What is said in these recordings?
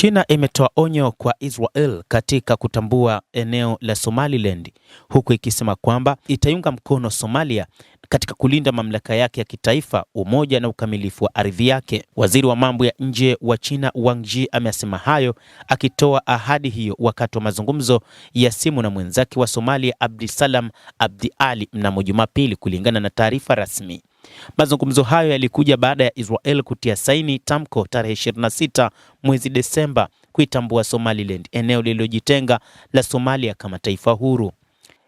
China imetoa onyo kwa Israel katika kutambua eneo la Somaliland, huku ikisema kwamba itaiunga mkono Somalia katika kulinda mamlaka yake ya kitaifa, umoja na ukamilifu wa ardhi yake. Waziri wa mambo ya nje wa China Wang Yi amesema hayo akitoa ahadi hiyo wakati wa mazungumzo ya simu na mwenzake wa Somalia Abdisalam Abdi Ali mnamo Jumapili, kulingana na taarifa rasmi. Mazungumzo hayo yalikuja baada ya Israel kutia saini tamko tarehe 26 mwezi Desemba kuitambua Somaliland, eneo lililojitenga la Somalia, kama taifa huru.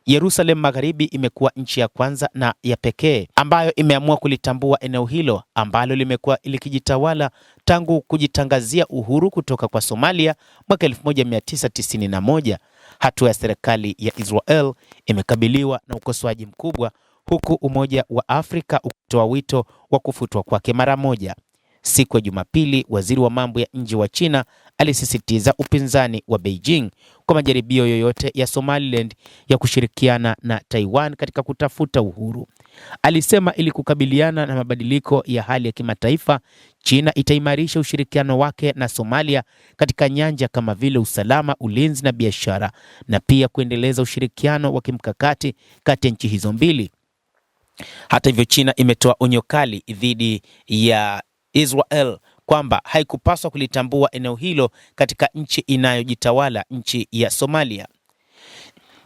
Yerusalem Magharibi imekuwa nchi ya kwanza na ya pekee ambayo imeamua kulitambua eneo hilo ambalo limekuwa likijitawala tangu kujitangazia uhuru kutoka kwa Somalia mwaka 1991. Hatua ya serikali ya Israel imekabiliwa na ukosoaji mkubwa, huku Umoja wa Afrika ukitoa wito wa kufutwa kwake mara moja. Siku ya Jumapili, waziri wa mambo ya nje wa China alisisitiza upinzani wa Beijing kwa majaribio yoyote ya Somaliland ya kushirikiana na Taiwan katika kutafuta uhuru. Alisema ili kukabiliana na mabadiliko ya hali ya kimataifa, China itaimarisha ushirikiano wake na Somalia katika nyanja kama vile usalama, ulinzi na biashara, na pia kuendeleza ushirikiano wa kimkakati kati ya nchi hizo mbili. Hata hivyo, China imetoa onyo kali dhidi ya Israel kwamba haikupaswa kulitambua eneo hilo katika nchi inayojitawala, nchi ya Somalia.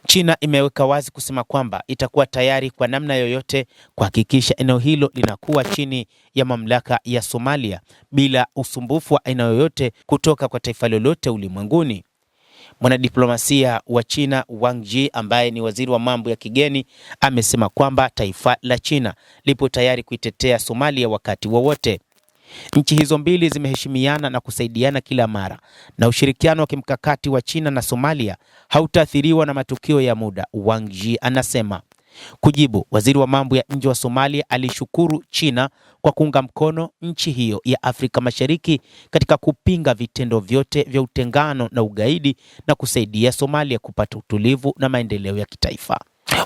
China imeweka wazi kusema kwamba itakuwa tayari kwa namna yoyote kuhakikisha eneo hilo linakuwa chini ya mamlaka ya Somalia bila usumbufu wa aina yoyote kutoka kwa taifa lolote ulimwenguni. Mwanadiplomasia wa China Wang Yi, ambaye ni waziri wa mambo ya kigeni, amesema kwamba taifa la China lipo tayari kuitetea Somalia wakati wowote. Nchi hizo mbili zimeheshimiana na kusaidiana kila mara, na ushirikiano wa kimkakati wa China na Somalia hautaathiriwa na matukio ya muda, Wang Yi anasema. Kujibu, waziri wa mambo ya nje wa Somalia alishukuru China kwa kuunga mkono nchi hiyo ya Afrika Mashariki katika kupinga vitendo vyote vya utengano na ugaidi na kusaidia Somalia kupata utulivu na maendeleo ya kitaifa.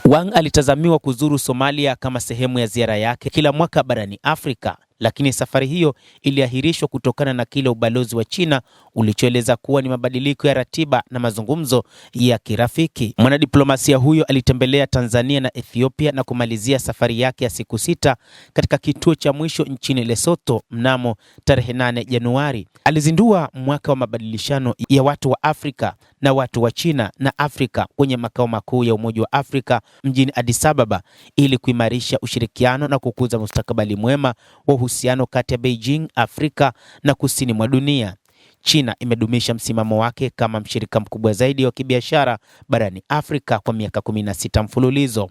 Wang alitazamiwa kuzuru Somalia kama sehemu ya ziara yake kila mwaka barani Afrika, lakini safari hiyo iliahirishwa kutokana na kile ubalozi wa China ulichoeleza kuwa ni mabadiliko ya ratiba na mazungumzo ya kirafiki. Mwanadiplomasia huyo alitembelea Tanzania na Ethiopia na kumalizia safari yake ya siku 6 katika kituo cha mwisho nchini Lesotho mnamo tarehe 8 Januari. Alizindua mwaka wa mabadilishano ya watu wa Afrika na watu wa China na Afrika kwenye makao makuu ya Umoja wa Afrika mjini Addis Ababa ili kuimarisha ushirikiano na kukuza mustakabali mwema wa uhusiano kati ya Beijing, Afrika na kusini mwa dunia. China imedumisha msimamo wake kama mshirika mkubwa zaidi wa kibiashara barani Afrika kwa miaka 16 mfululizo.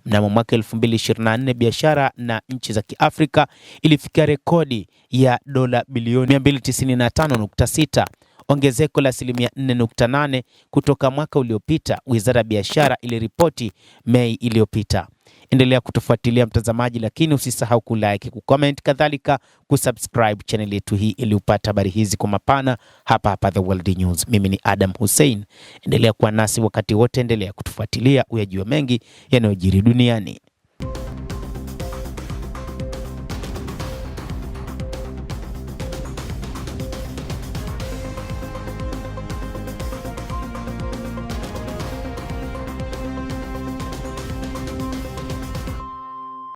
Mnamo mwaka 2024, biashara na nchi za Kiafrika ilifikia rekodi ya dola bilioni 295.6, ongezeko la 4.8 kutoka mwaka uliopita, wizara ya biashara iliripoti Mei iliyopita. Endelea kutufuatilia mtazamaji, lakini usisahau kulike, kucomment, kadhalika kusubscribe channel yetu hii ili upate habari hizi kwa mapana hapa The World News. Mimi ni Adam Hussein. Endelea kuwa nasi wakati wote, endelea kutufuatilia uyajue mengi yanayojiri duniani.